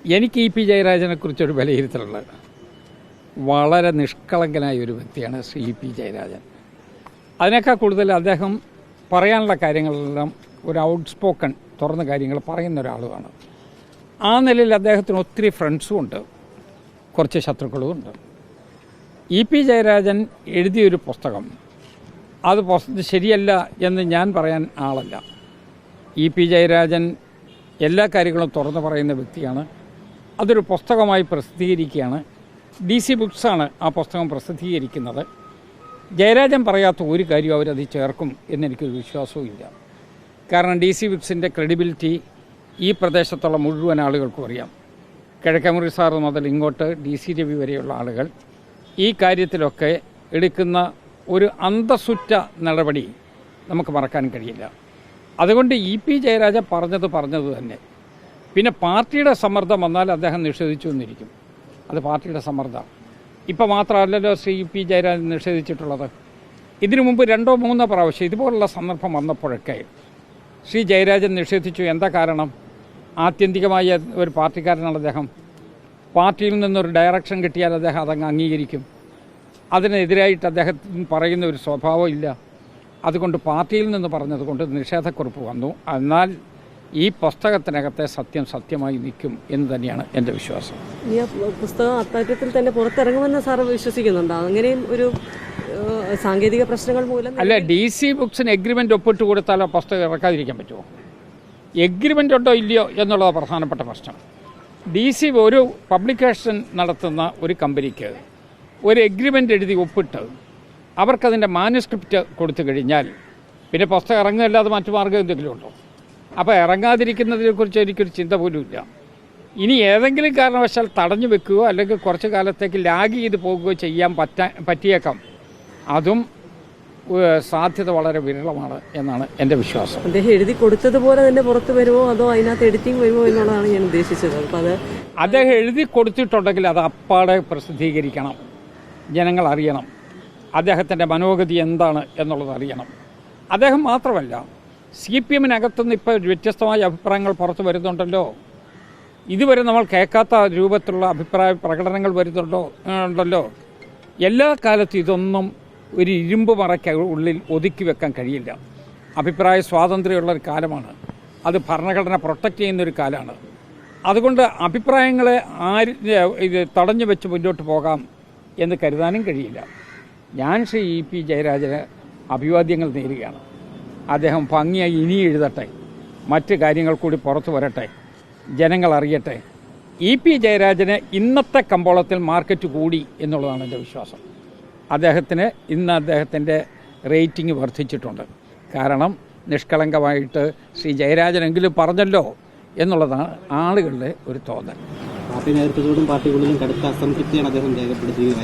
എനിക്ക് E P ജയരാജനെക്കുറിച്ചൊരു വിലയിരുത്തലുള്ളത് വളരെ നിഷ്കളങ്കനായ ഒരു വ്യക്തിയാണ് ശ്രീ ഇ പി ജയരാജൻ. അതിനേക്കാൾ കൂടുതൽ അദ്ദേഹം പറയാനുള്ള കാര്യങ്ങളെല്ലാം ഒരു ഔട്ട്സ്പോക്കൺ തുറന്ന കാര്യങ്ങൾ പറയുന്ന ഒരാളുമാണ്. ആ നിലയിൽ അദ്ദേഹത്തിന് ഒത്തിരി ഫ്രണ്ട്സും ഉണ്ട്, കുറച്ച് ശത്രുക്കളും ഉണ്ട്. ഇ പി ജയരാജൻ എഴുതിയൊരു പുസ്തകം അത് ശരിയല്ല എന്ന് ഞാൻ പറയാൻ ആളല്ല. ഇ പി ജയരാജൻ എല്ലാ കാര്യങ്ങളും തുറന്നു പറയുന്ന വ്യക്തിയാണ്. അതൊരു പുസ്തകമായി പ്രസിദ്ധീകരിക്കുകയാണ്. DC ബുക്സാണ് ആ പുസ്തകം പ്രസിദ്ധീകരിക്കുന്നത്. ജയരാജൻ പറയാത്ത ഒരു കാര്യവും അവരത് ചേർക്കും എന്നെനിക്കൊരു വിശ്വാസവും ഇല്ല. കാരണം DC ബുക്സിൻ്റെ ക്രെഡിബിലിറ്റി ഈ പ്രദേശത്തുള്ള മുഴുവൻ ആളുകൾക്കും അറിയാം. കിഴക്കമുറി സാർ മുതൽ ഇങ്ങോട്ട് DC രവി വരെയുള്ള ആളുകൾ ഈ കാര്യത്തിലൊക്കെ എടുക്കുന്ന ഒരു അന്തസ്സുറ്റ നടപടി നമുക്ക് മറക്കാൻ കഴിയില്ല. അതുകൊണ്ട് ഇ പി ജയരാജൻ പറഞ്ഞത് തന്നെ. പിന്നെ പാർട്ടിയുടെ സമ്മർദ്ദം വന്നാൽ അദ്ദേഹം നിഷേധിച്ചു എന്നിരിക്കും. അത് പാർട്ടിയുടെ സമ്മർദ്ദമാണ്. ഇപ്പം മാത്രമല്ലല്ലോ ശ്രീ ഇ പി ജയരാജൻ നിഷേധിച്ചിട്ടുള്ളത്. ഇതിനു മുമ്പ് 2 or 3 പ്രാവശ്യം ഇതുപോലുള്ള സന്ദർഭം വന്നപ്പോഴൊക്കെ ശ്രീ ജയരാജൻ നിഷേധിച്ചു. എന്താ കാരണം? ആത്യന്തികമായ ഒരു പാർട്ടിക്കാരനാണ് അദ്ദേഹം. പാർട്ടിയിൽ നിന്നൊരു ഡയറക്ഷൻ കിട്ടിയാൽ അദ്ദേഹം അതങ്ങ് അംഗീകരിക്കും. അതിനെതിരായിട്ട് അദ്ദേഹത്തിന് പറയുന്ന ഒരു സ്വഭാവം ഇല്ല. അതുകൊണ്ട് പാർട്ടിയിൽ നിന്ന് പറഞ്ഞതുകൊണ്ട് നിഷേധക്കുറിപ്പ് വന്നു. എന്നാൽ ഈ പുസ്തകത്തിനകത്തെ സത്യമായി നിൽക്കും എന്ന് തന്നെയാണ് എൻ്റെ വിശ്വാസം. ഈ പുസ്തകം അത്തരത്തിൽ തന്നെ പുറത്തിറങ്ങുമെന്ന് സാർ വിശ്വസിക്കുന്നുണ്ടോ? അങ്ങനെയും ഒരു സാങ്കേതിക പ്രശ്നങ്ങൾ മൂലം അല്ല, DC ബുക്സിന് എഗ്രിമെൻ്റ് ഒപ്പിട്ട് കൊടുത്താൽ ആ പുസ്തകം ഇറക്കാതിരിക്കാൻ പറ്റുമോ? എഗ്രിമെൻ്റ് ഉണ്ടോ ഇല്ലയോ എന്നുള്ളത് പ്രധാനപ്പെട്ട പ്രശ്നം. DC ഒരു പബ്ലിക്കേഷൻ നടത്തുന്ന ഒരു കമ്പനിക്ക് ഒരു എഗ്രിമെൻ്റ് എഴുതി ഒപ്പിട്ട് അവർക്കതിൻ്റെ മാനുസ്ക്രിപ്റ്റ് കൊടുത്തു കഴിഞ്ഞാൽ പിന്നെ പുസ്തകം ഇറങ്ങുകയല്ലാതെ മറ്റു മാർഗ്ഗം എന്തെങ്കിലും ഉണ്ടോ? അപ്പോൾ ഇറങ്ങാതിരിക്കുന്നതിനെക്കുറിച്ച് എനിക്കൊരു ചിന്ത പോലും ഇല്ല. ഇനി ഏതെങ്കിലും കാരണവശാൽ തടഞ്ഞു വെക്കുകയോ അല്ലെങ്കിൽ കുറച്ച് കാലത്തേക്ക് ലാഗ് ചെയ്ത് പോകുകയോ ചെയ്യാൻ പറ്റിയേക്കാം. അതും സാധ്യത വളരെ വിരളമാണ് എന്നാണ് എൻ്റെ വിശ്വാസം. അദ്ദേഹം എഴുതി കൊടുത്തതുപോലെ തന്നെ പുറത്ത് വരുമോ അതോ അതിനകത്ത് എഡിറ്റിംഗ് വരുമോ എന്നുള്ളതാണ് ഞാൻ ഉദ്ദേശിച്ചത്. അപ്പോൾ അത് അദ്ദേഹം എഴുതി കൊടുത്തിട്ടുണ്ടെങ്കിൽ അത് അപ്പാടെ പ്രസിദ്ധീകരിക്കണം, ജനങ്ങൾ അറിയണം. അദ്ദേഹത്തിൻ്റെ മനോഗതി എന്താണ് എന്നുള്ളത് അറിയണം. അദ്ദേഹം മാത്രമല്ല, CPM-നകത്തുനിന്ന് ഇപ്പോൾ വ്യത്യസ്തമായ അഭിപ്രായങ്ങൾ പുറത്ത് വരുന്നുണ്ടല്ലോ. ഇതുവരെ നമ്മൾ കേൾക്കാത്ത രൂപത്തിലുള്ള അഭിപ്രായ പ്രകടനങ്ങൾ ഉണ്ടല്ലോ. എല്ലാ കാലത്തും ഇതൊന്നും ഒരു ഇരുമ്പ് മറയ്ക്ക് ഉള്ളിൽ ഒതുക്കി വെക്കാൻ കഴിയില്ല. അഭിപ്രായ സ്വാതന്ത്ര്യമുള്ളൊരു കാലമാണ്. അത് ഭരണഘടന പ്രൊട്ടക്റ്റ് ചെയ്യുന്നൊരു കാലമാണ്. അതുകൊണ്ട് അഭിപ്രായങ്ങളെ ഇത് തടഞ്ഞു വെച്ച് മുന്നോട്ട് പോകാം എന്ന് കരുതാനും കഴിയില്ല. ഞാൻ ശ്രീ ഇ പി ജയരാജന് അഭിവാദ്യങ്ങൾ നേരുകയാണ്. അദ്ദേഹം ഭംഗിയായി ഇനി എഴുതട്ടെ, മറ്റ് കാര്യങ്ങൾ കൂടി പുറത്തു വരട്ടെ, ജനങ്ങൾ അറിയട്ടെ. ഇ പി ജയരാജന് ഇന്നത്തെ കമ്പോളത്തിൽ മാർക്കറ്റ് കൂടി എന്നുള്ളതാണ് എൻ്റെ വിശ്വാസം. അദ്ദേഹത്തിൻ്റെ റേറ്റിംഗ് വർദ്ധിച്ചിട്ടുണ്ട്. കാരണം നിഷ്കളങ്കമായിട്ട് ശ്രീ ജയരാജനെങ്കിലും പറഞ്ഞല്ലോ എന്നുള്ളതാണ് ആളുകളുടെ ഒരു തോന്നൽ. പാർട്ടി നേതൃത്വത്തോടും പാർട്ടികളിലും കടുത്ത അസംതൃപ്തിയാണ് അദ്ദേഹം രേഖപ്പെടുത്തിയത്.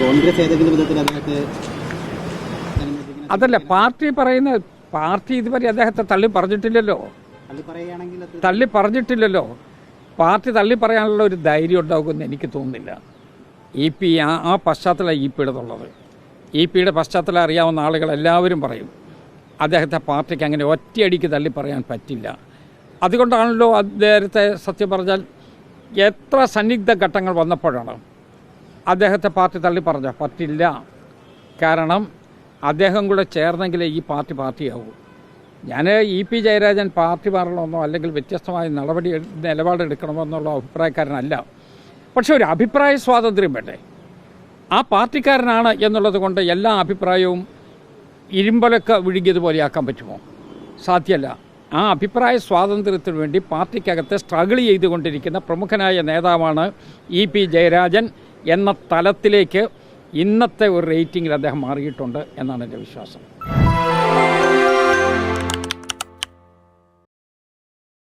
കോൺഗ്രസ് ഏതെങ്കിലും വിധത്തിൽ അദ്ദേഹത്തെ അതല്ല പാർട്ടി ഇതുവരെ അദ്ദേഹത്തെ തള്ളി പറഞ്ഞിട്ടില്ലല്ലോ. പാർട്ടി തള്ളി പറയാനുള്ള ഒരു ധൈര്യം ഉണ്ടാകുമെന്ന് എനിക്ക് തോന്നുന്നില്ല. ഇ പി ആ പശ്ചാത്തലം ഇ പിയുടേതുള്ളത്. ഇ പിയുടെ പശ്ചാത്തലം അറിയാവുന്ന ആളുകൾ എല്ലാവരും പറയും അദ്ദേഹത്തെ പാർട്ടിക്ക് അങ്ങനെ ഒറ്റയടിക്ക് തള്ളി പറയാൻ പറ്റില്ല. അതുകൊണ്ടാണല്ലോ അദ്ദേഹത്തെ സത്യം പറഞ്ഞാൽ എത്ര സന്നിഗ്ധ ഘട്ടങ്ങൾ വന്നപ്പോഴാണ് അദ്ദേഹത്തെ പാർട്ടി തള്ളി പറഞ്ഞാൽ പറ്റില്ല. കാരണം അദ്ദേഹം കൂടെ ചേർന്നെങ്കിലേ ഈ പാർട്ടിയാവൂ. ഞാൻ ഇ പി ജയരാജൻ പാർട്ടി മാറണമെന്നോ അല്ലെങ്കിൽ വ്യത്യസ്തമായ നിലപാടെടുക്കണമെന്നോ എന്നുള്ള അഭിപ്രായക്കാരനല്ല. പക്ഷെ ഒരു അഭിപ്രായ സ്വാതന്ത്ര്യം വേണ്ടേ? ആ പാർട്ടിക്കാരനാണ് എന്നുള്ളത് കൊണ്ട് എല്ലാ അഭിപ്രായവും ഇരുമ്പലൊക്കെ വിഴുങ്ങിയതുപോലെയാക്കാൻ പറ്റുമോ? സാധ്യമല്ല. ആ അഭിപ്രായ സ്വാതന്ത്ര്യത്തിന് വേണ്ടി പാർട്ടിക്കകത്ത് സ്ട്രഗിൾ ചെയ്തുകൊണ്ടിരിക്കുന്ന പ്രമുഖനായ നേതാവാണ് ഇ പി ജയരാജൻ എന്ന തലത്തിലേക്ക് ഇന്നത്തെ ഒരു റേറ്റിംഗിൽ അദ്ദേഹം മാറിയിട്ടുണ്ട് എന്നാണ് എൻ്റെ വിശ്വാസം.